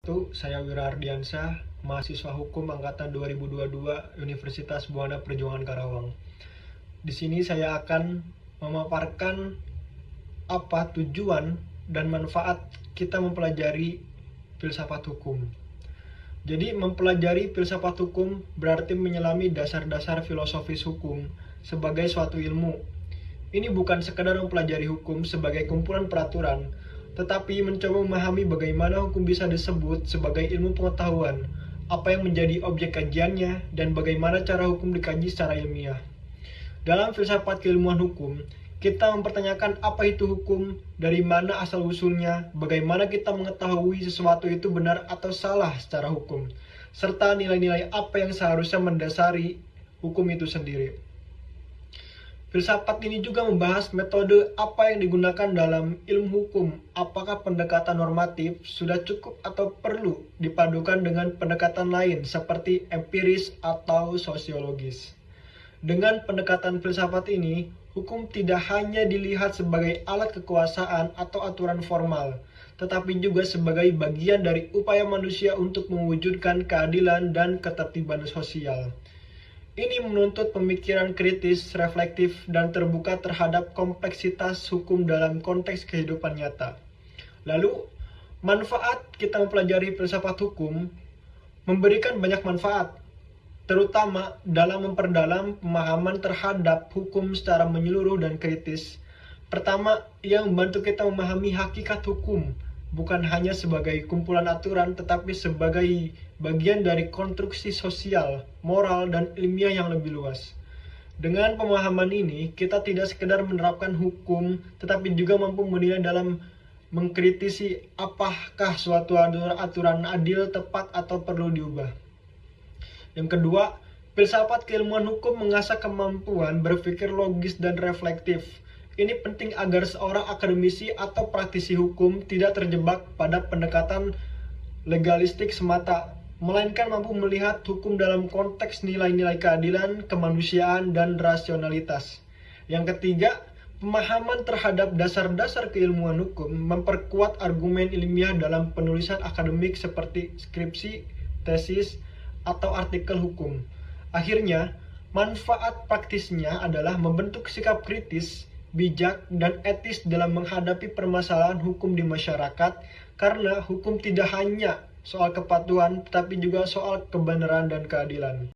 Saya Wira Ardiansyah, mahasiswa hukum angkatan 2022 Universitas Buana Perjuangan Karawang. Di sini saya akan memaparkan apa tujuan dan manfaat kita mempelajari filsafat hukum. Jadi mempelajari filsafat hukum berarti menyelami dasar-dasar filosofis hukum sebagai suatu ilmu. Ini bukan sekadar mempelajari hukum sebagai kumpulan peraturan, tetapi mencoba memahami bagaimana hukum bisa disebut sebagai ilmu pengetahuan, apa yang menjadi objek kajiannya, dan bagaimana cara hukum dikaji secara ilmiah. Dalam filsafat keilmuan hukum, kita mempertanyakan apa itu hukum, dari mana asal-usulnya, bagaimana kita mengetahui sesuatu itu benar atau salah secara hukum, serta nilai-nilai apa yang seharusnya mendasari hukum itu sendiri. Filsafat ini juga membahas metode apa yang digunakan dalam ilmu hukum, apakah pendekatan normatif sudah cukup atau perlu dipadukan dengan pendekatan lain seperti empiris atau sosiologis. Dengan pendekatan filsafat ini, hukum tidak hanya dilihat sebagai alat kekuasaan atau aturan formal, tetapi juga sebagai bagian dari upaya manusia untuk mewujudkan keadilan dan ketertiban sosial. Ini menuntut pemikiran kritis, reflektif, dan terbuka terhadap kompleksitas hukum dalam konteks kehidupan nyata. Lalu, manfaat kita mempelajari filsafat hukum memberikan banyak manfaat, terutama dalam memperdalam pemahaman terhadap hukum secara menyeluruh dan kritis. Pertama, ia membantu kita memahami hakikat hukum, bukan hanya sebagai kumpulan aturan, tetapi sebagai bagian dari konstruksi sosial, moral, dan ilmiah yang lebih luas. Dengan pemahaman ini, kita tidak sekedar menerapkan hukum, tetapi juga mampu menilai dalam mengkritisi apakah suatu aturan adil, tepat, atau perlu diubah. Yang kedua, filsafat keilmuan hukum mengasah kemampuan berpikir logis dan reflektif. Ini penting agar seorang akademisi atau praktisi hukum tidak terjebak pada pendekatan legalistik semata, melainkan mampu melihat hukum dalam konteks nilai-nilai keadilan, kemanusiaan, dan rasionalitas. Yang ketiga, pemahaman terhadap dasar-dasar keilmuan hukum memperkuat argumen ilmiah dalam penulisan akademik seperti skripsi, tesis, atau artikel hukum. Akhirnya, manfaat praktisnya adalah membentuk sikap kritis, bijak, dan etis dalam menghadapi permasalahan hukum di masyarakat, karena hukum tidak hanya soal kepatuhan, tetapi juga soal kebenaran dan keadilan.